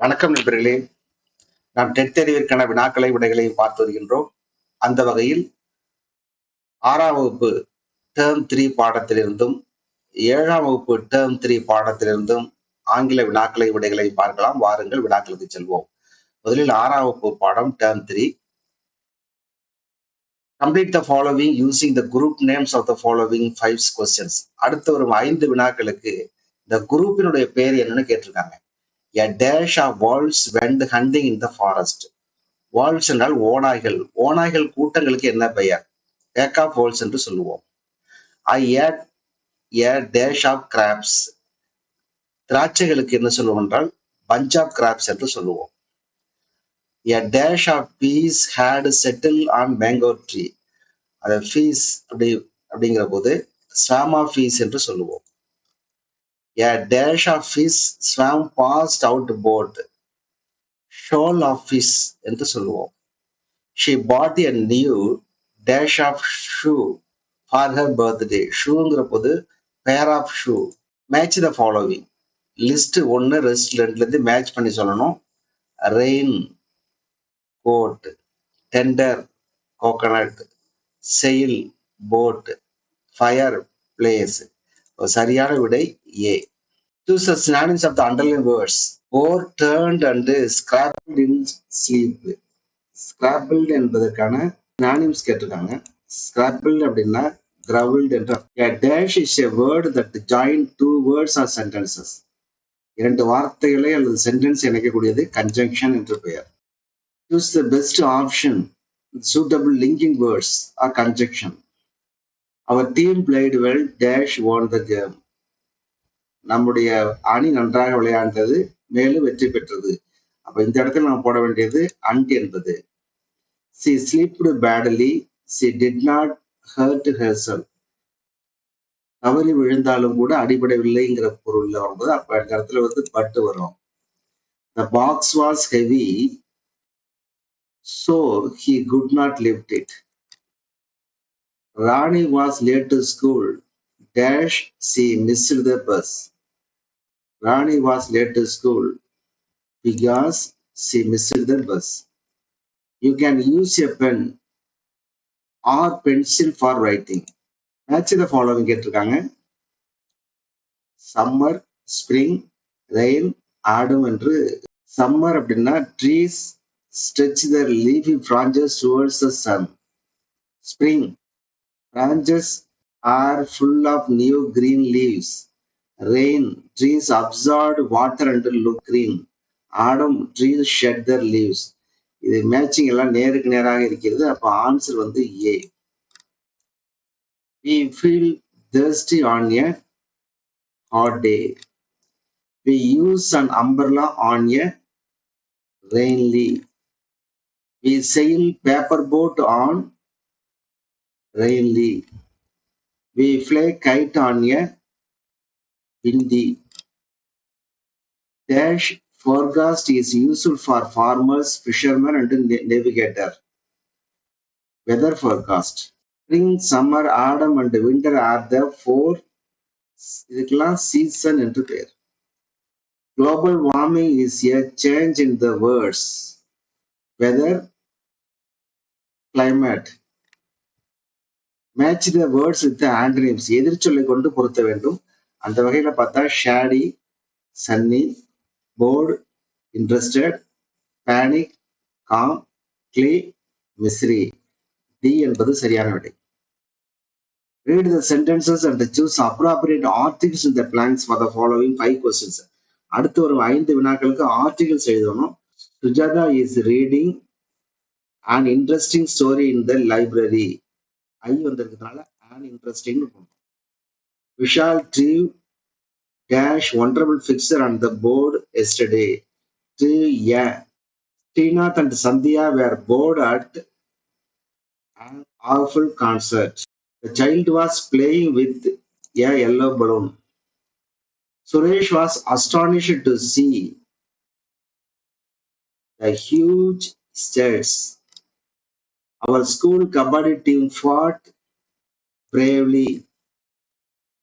வணக்கம் நண்பர்களே. நாம் டெட் தேர்விற்கான வினாக்களை விடைகளையும் பார்த்து வருகின்றோம். அந்த வகையில் 6ஆம் வகுப்பு டேர்ம் 3 பாடத்திலிருந்தும் 7ஆம் வகுப்பு டேர்ம் 3 பாடத்திலிருந்தும் ஆங்கில வினாக்களை விடைகளை பார்க்கலாம். வாருங்கள் வினாக்களுக்கு செல்வோம். முதலில் 6ஆம் வகுப்பு பாடம் term 3. Complete the following using the group names of the following 5 questions. அடுத்து வரும் 5 வினாக்களுக்கு இந்த குரூப்பினுடைய பேர் என்னன்னு கேட்டிருக்காங்க. A dash of wolves went hunting in the forest. Valves என்றால் ஓநாய்கள். ஓநாய்கள் கூட்டங்களுக்கு என்ன பெயர்? பேக் ஆஃப் வால்வ்ஸ் என்று சொல்லுவோம். I ate a dash of grapes. திராட்சைகளுக்கு என்ன சொல்லுவோம் என்றால் பஞ்ச் ஆஃப் கிராப்ஸ் என்று சொல்லுவோம். A dash of bees had settle on mango tree. அதை ஃபீஸ் அப்படிங்கிற போது ஸ்வாம் ஆஃப் ஃபீஸ் என்று சொல்லுவோம். A dash of fish swam past out boat. Shoal of fish என்று சொல்லுவோம். She bought a new dash of shoe for her birthday. ஷூங்கிற போது pair of shoe. Match the following. List 1 rest 2ல match பண்ணி சொல்லணும். Rain coat, tender coconut, sail boat, fire place. சரியான விடை ஏ. Choose the synonyms of the underlined words. Bore, turned and scrabbled in sleep. ஸ்கிராபிள்ட் என்பதற்கான synonyms கேட்டிருக்காங்க. ஸ்கிராபிள்ட் அப்படின்னா கிரவுல்ட் என்ற. A dash is a word that join two words or sentences. 2 வார்த்தைகளை அல்லது sentence இணைக்கக்கூடியது conjunction என்று பெயர். Choose the best option. Suitable linking words or conjunction. Our team played well. Dash won the game. நம்முடைய அணி நன்றாக விளையாண்டது, மேலும் வெற்றி பெற்றது. அப்ப இந்த இடத்துல நம்ம போட வேண்டியது அண்ட் என்பது. She slept badly. She did not hurt herself. தவறி விழுந்தாலும் கூட அடிபடவில்லைங்கிற பொருள்ல வரும்போது அப்ப இந்த இடத்துல பட்டு வரும். The box was heavy, so he could not lift it. Rani was late to school. Dash, she missed the bus. Rani was late to school because she missed the bus. You can use a pen or pencil for writing. Match the following கேட்டிருக்காங்க. Summer, spring, rain, Adam என்று. Summer அப்படின்னா trees stretch their leafy branches towards the sun. Spring, branches are full of new green leaves. Rain, trees absorb water and look green. Autumn, trees shed their leaves. இது matching எல்லாம் நேருக்கு நேராக இருக்கிறது. அப்ப answer A. We feel thirsty on a hot day. We use an umbrella on a rainy. We sail paper boat on rainy. We fly kite on a windy. Dash forecast is useful for farmers, fishermen and navigator. Weather forecast. Spring, summer, autumn and winter are the 4 இதுக்கெல்லாம் season என்று பெயர். Global warming is a change in the words weather, climate. Match the words with the antonyms. எதிர்ச்சொல்லை கொண்டு பொருத்த வேண்டும். அந்த வகையில பார்த்தா shady, sunny, bored, interested, panic, calm, clay, misery. D என்பது சரியான விடை. Read the sentences and choose appropriate articles in the blanks for the following 5 questions. அடுத்து வரும் 5 வினாக்களுக்கு ஆர்டிகல்ஸ் எழுதணும். Sujatha is reading an interesting story in the library. I வந்திருக்கிறதுனால an interesting. Vishal drew dash wonderful fixture on the board yesterday. Srinath and Sandhya were bored at an awful concert. The child was playing with a yellow balloon. Suresh was astonished to see the huge stairs. Our school kabaddi team fought bravely.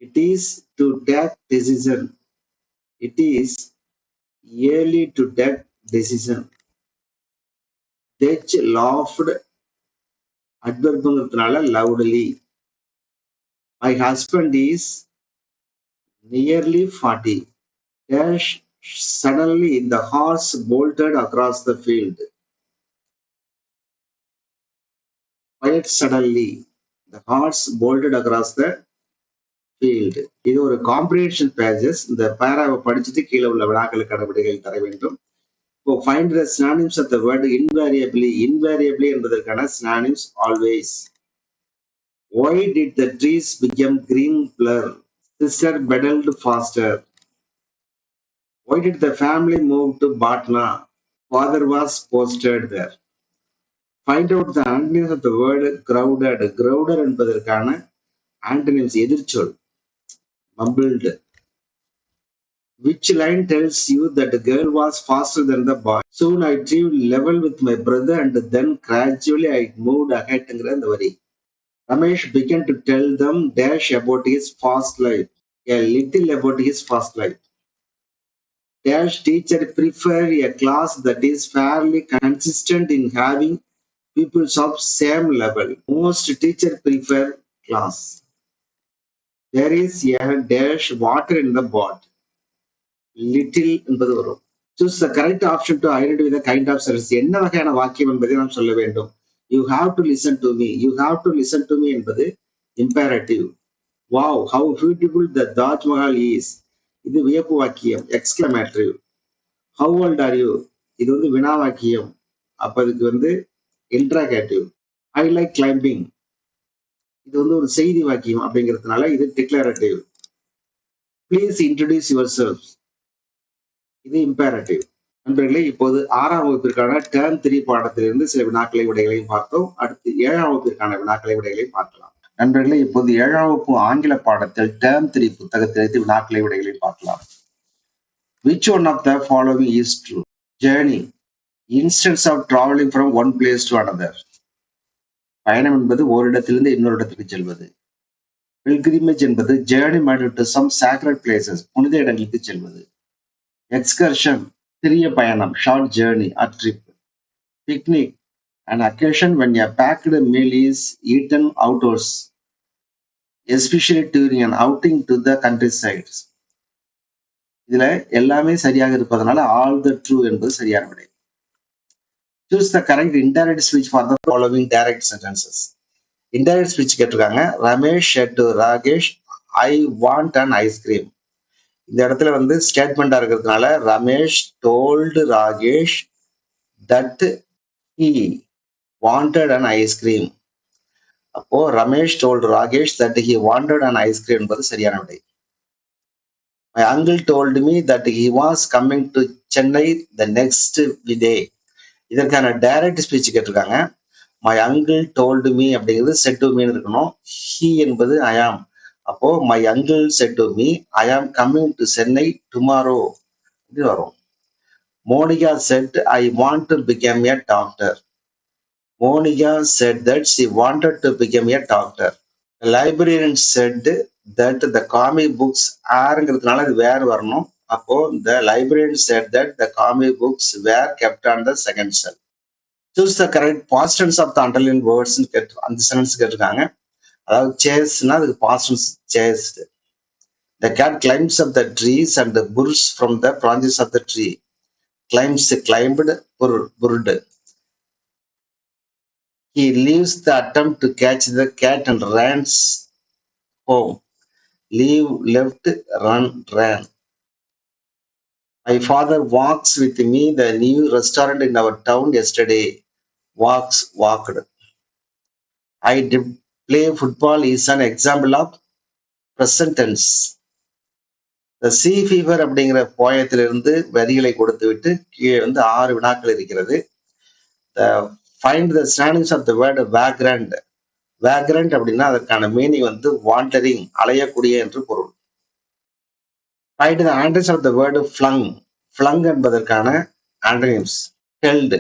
It is to take decision. It is early to death decision. Dech laughed adverb loudly. My husband is nearly 40. Dash suddenly the horse bolted across the field. Quite suddenly the horse bolted across the field. இது ஒரு comprehension pages. இந்த பேராவை படிச்சுட்டு கீழே உள்ள வினாக்களுக்கான விடைகள் தர வேண்டும். இப்போ find the synonyms of the word invariably. Invariably என்பதற்கான synonyms always. Why did the trees become green blur? Sister pedaled faster. Why did the family move to Patna? Father was posted there. Find out the antonyms of the word crowded. Crowded என்பதற்கான antonyms எதிர்ச்சொல் mumbled. Which line tells you that the girl was faster than the boy? Soon I achieved level with my brother and then gradually I moved ahead ங்கிற அந்த வரி. Ramesh began to tell them dash about his fast life. A little about his fast life. Dash teacher prefer a class that is fairly consistent in having people of same level. Most teacher prefer class. There is a dash water in the pot. Little என்பது வரும். Choose the correct option to identify the kind of sentence. என்ன வகையான வாக்கியம் என்பதை நாம் சொல்ல வேண்டும். You have to listen to me. You have to listen to me என்பது imperative. Wow, how beautiful the Taj Mahal is. இது வியப்பு வாக்கியம் exclamatory. How old are you? இது வந்து வினா வாக்கியம். அப்ப இதுக்கு வந்து interrogative. I like climbing. இது வந்து ஒரு செய்தி வாக்கியம் அப்படிங்கிறதுனால இது declarative. Please introduce yourself. இது imperative. நண்பர்களே, இப்போது 6ஆம் வகுப்பிற்கான டேர்ம் 3 பாடத்திலிருந்து சில வினாக்களை விடைகளையும் பார்த்தோம். அடுத்து 7ஆம் வகுப்பிற்கான வினாக்களை விடைகளையும் பார்க்கலாம். நண்பர்களே, இப்போது 7ஆம் வகுப்பு ஆங்கில பாடத்தில் டேர்ம் 3 புத்தகத்திலிருந்து வினாக்களை விடைகளையும் பார்க்கலாம். Which one of the following is true? Journey. Instead of traveling from one place to another. பயணம் என்பது ஒரு இடத்திலிருந்து இன்னொரு இடத்துக்கு செல்வது. Pilgrimage என்பது journey made to some sacred places. புனித இடங்களுக்கு செல்வது. Excursion. சிறிய பயணம், short journey or trip. Picnic, an occasion when a packed meal is eaten outdoors, especially during an outing to the countryside. இதுல எல்லாமே சரியாக இருப்பதனால all the true என்பது சரியான விடை. Choose the correct indirect speech for the following direct sentences. Indirect speech கேட்டிருக்காங்க. Ramesh said to Ragesh, I want an ice cream. இந்த இடத்துல வந்து ஸ்டேட்மெண்டா இருக்கிறதுனால Ramesh told Ragesh that he wanted an ice cream. அப்போ Ramesh told Ragesh that he wanted an ice cream என்பது சரியான விடை. My uncle told me that he was coming to Chennai the next day. இதற்கான direct speech கேட்டிருக்காங்க. My uncle told me அப்படிங்கிறது said to me இருக்கணும். He என்பது I am. அப்போ my uncle said to me I am coming to Chennai tomorrow. இது வரும். Monica said I want to become a doctor. Monica said that she wanted to become a doctor. The librarian said that the comic books ஆறுங்கிறதுனால இது வேர் வரணும். அப்போ the librarian said that the comic books were kept on the second shelf. Choose the correct past tense of the underlined words அந்த sentence கேட்டிருக்காங்க. அதாவது சேஸ்னா அதுக்கு past tense chased. The cat climbs up the trees and bursts from the branches of the tree. Climbs, climbed, burrowed. He leaves the attempt to catch the cat and runs home. Leave, left, run, ran. My father walks with me the new restaurant in our town yesterday. Walks, walked. I did play football is an example of present tense. The sea fever அப்படிங்கிற போயத்திலிருந்து வரிகளை கொடுத்து விட்டு கீழே வந்து 6 வினாக்கள் இருக்கிறது. Find the synonyms of the word vagrant. Vagrant அப்படின்னா அதற்கான மீனிங் வந்து வாண்டரிங், அலையக்கூடிய என்று பொருள். Find the antonyms of the word flung. Flung என்பதற்கான antonyms. Held.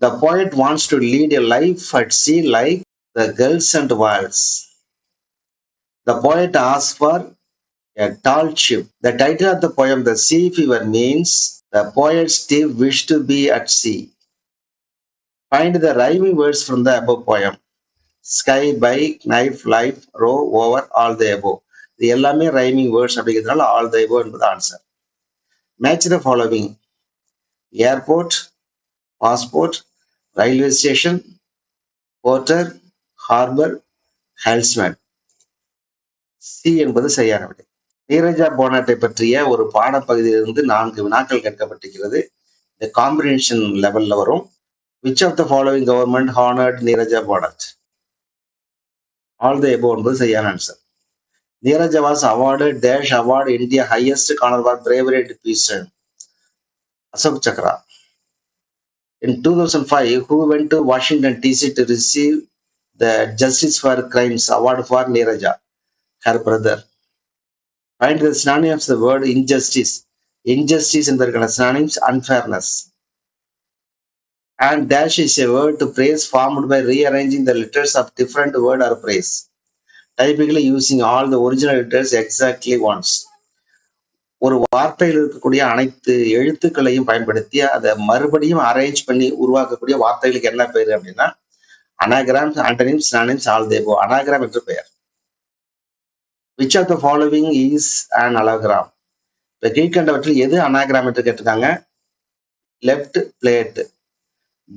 The poet wants to lead a life at sea like the gulls and whales. The poet asks for A tall ship. The title of the poem, The Sea Fever, means the poet Steve wished to be at sea. Find the rhyming words from the above poem. Sky, bike, knife, life, row, over, all the above. இது எல்லாமே rhyming words அப்படிங்கிறதுனால all the above என்பது answer. Match the following. Airport, passport, railway station, porter, harbour, helmsman. C என்பது சரியான விடை. நீரஜா போனாட்டை பற்றிய ஒரு பாடப்பகுதியிலிருந்து 4 வினாக்கள் கேட்கப்பட்டிருக்கிறது. இந்த காம்பினேஷன் லெவல்ல வரும். Which of the following government honored Neeraja Bonat? All the above என்பது சரியான answer. Neeraja was awarded Dash Award, India highest honor for bravery and peace. Ashok Chakra. In 2005, who went to Washington DC to receive the Justice for Crimes Award for Neeraja? Her brother. Find the synonym of the word injustice. Injustice என்பதற்கான synonyms unfairness. And dash is a word to praise formed by rearranging the letters of different word or phrase, typically using all the original letters exactly once. ஒரு வார்த்தையில் இருக்கக்கூடிய அனைத்து எழுத்துக்களையும் பயன்படுத்தி அதை மறுபடியும் arrange பண்ணி உருவாக்கக்கூடிய வார்த்தைகளுக்கு என்ன பேரு அப்படின்னா anagrams, antonyms, synonyms, all the above. Anagram என்று பெயர். Which of the following is an allogram? இப்ப கீழ்கண்டவற்றில் எது அனாகிராம் என்று கேட்டிருக்காங்க. Left plate,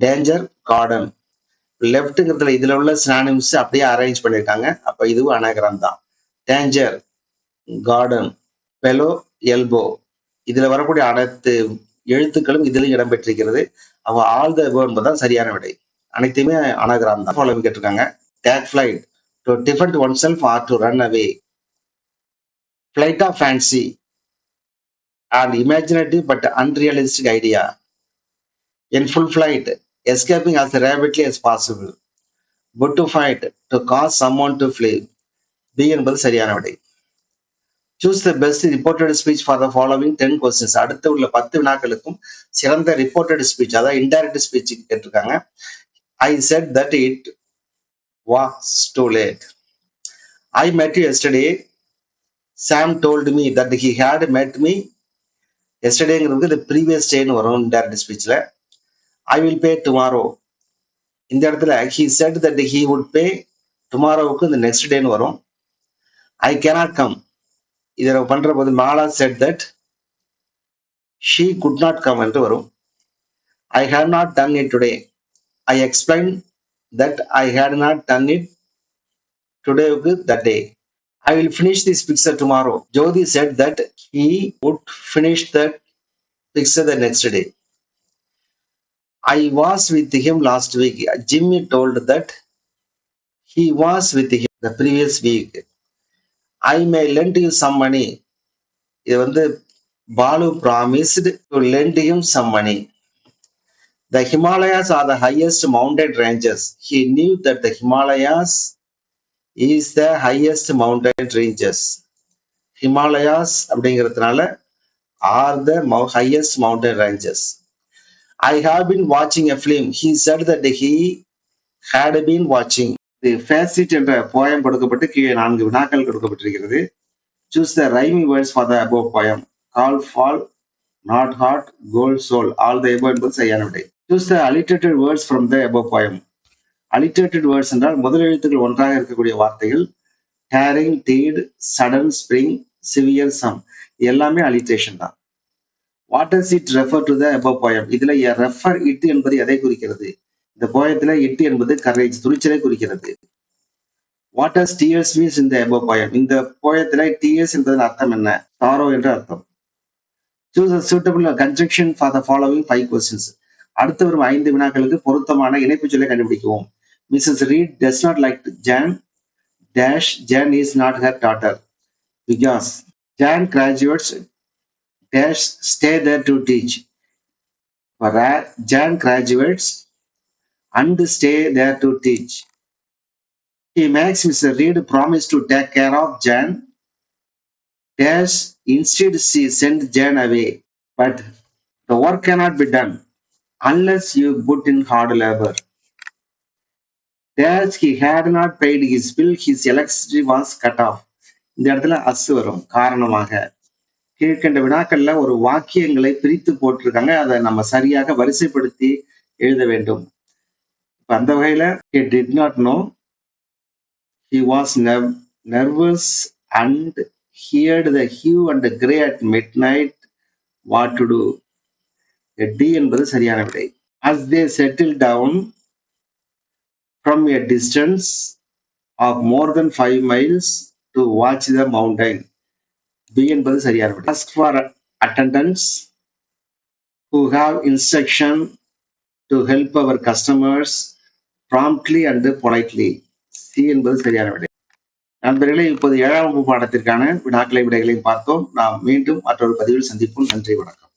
danger garden. லெஃப்ட்ங்கிறதுல இதுல உள்ள சினானிம்ஸ் அப்படியே அரேஞ்ச் பண்ணிருக்காங்க. அப்ப இதுவும் அனாகிராம் தான். Danger, garden, பெலோ, elbow. இதுல வரக்கூடிய அனைத்து எழுத்துக்களும் இதிலும் இடம்பெற்றிருக்கிறது. அவ ஆல் த அபோவ் என்பதுதான் சரியான விடை. அனைத்துமே அனாகிராம் தான். ஃபாலோவிங் கேட்டிருக்காங்க. Take flight, to defend oneself or to run away. Flight of fancy, an imaginative but unrealistic idea. In full flight, escaping as rapidly as possible. But to fight, to cause someone to flee. B என்பது சரியான விடை. Choose the best reported speech for the following 10 questions. அடுத்து உள்ள 10 வினாக்களுக்கும் சிறந்த reported speech, அதாவது indirect speech கேட்டிருக்காங்க. I said that it was too late. I met you yesterday. Sam told me that he had met me. Yesterdayங்கிறது the previous dayன்னு வரும் indirect speechல. I will pay tomorrow. இந்த இடத்துல he said that he would pay tomorrowக்கு இந்த next dayன்னு வரும். I cannot come. இதை பண்ற போது Mala said that she could not come என்று வரும். I had not done it today. I explained that I had not done it today that day. I will finish this picture tomorrow. Jodi said that he would finish that picture the next day. I was with him last week. Jimmy told that he was with him the previous week. I may lend you some money. இது வந்து Balu promised to lend him some money. The Himalayas are the highest mountain ranges. He knew that the Himalayas is the highest mountain ranges. Himalayas அப்படிங்கிறதுனால are the highest mountain ranges. I have been watching a film. He said that he had been watching. The Facet என்ற poem கொடுக்கப்பட்டு கீழே 4 வினாக்கள் கொடுக்கப்பட்டிருக்கிறது. Choose the rhyming words for the above poem. Call, fall, not hot, gold, soul. All the above என்பது சரியான விடை. Choose the alliterated words from the above poem. Alliterated words என்றால் முதல் எழுத்துக்கள் ஒன்றாக இருக்கக்கூடிய வார்த்தைகள். Tearing, teed, sudden, spring, severe, some. எல்லாமே alliteration தான். What does it refer to the above poem? இதுல refer it என்பது எதை குறிக்கிறது? இந்த போயத்துல it என்பது courage, துணிச்சலை குறிக்கிறது. What does tears means in the above poem? இந்த போயத்துல tears என்பதன் அர்த்தம் என்ன? sorrow என்ற அர்த்தம். Choose a suitable conjunction for the following 5 questions. அடுத்து வரும் 5 வினாக்களுக்கு பொருத்தமான இணைப்பு சொல்லை கண்டுபிடிக்கவும். Mrs. Reed does not like Jan. Dash, Jan is not her daughter. Because Jan graduates. Dash, stay there to teach. Jan graduates and stay there to teach. He makes Mr. Reed promise to take care of Jan. Dash, instead she sent Jan away. But the work cannot be done unless you put in hard labor. Dash, he had not paid his bill, his electricity was cut off. இந்த இடத்துல as வரும் காரணமாக. கீழ்க்கண்ட வினாக்கள்ல ஒரு வாக்கியங்களை பிரித்து போட்டிருக்காங்க. அதை நம்ம சரியாக வரிசைப்படுத்தி எழுத வேண்டும். இப்ப அந்த வகையில he did not know, he was nervous and heard the hue and grey at midnight, what to do. D என்பது சரியான விடை. As they settled down from a distance of more than 5 miles to watch the mountain. B என்பது சரியான விடை. Ask for attendants who have instruction to help our customers promptly and politely. C என்பது சரியான விடை. நண்பர்களே, இப்போது 7ஆம் வகுப்பு பாடத்திற்கான வினாக்களை விடைகளையும் பார்த்தோம். நாம் மீண்டும் மற்றொரு பதிவில் சந்திப்போம். நன்றி, வணக்கம்.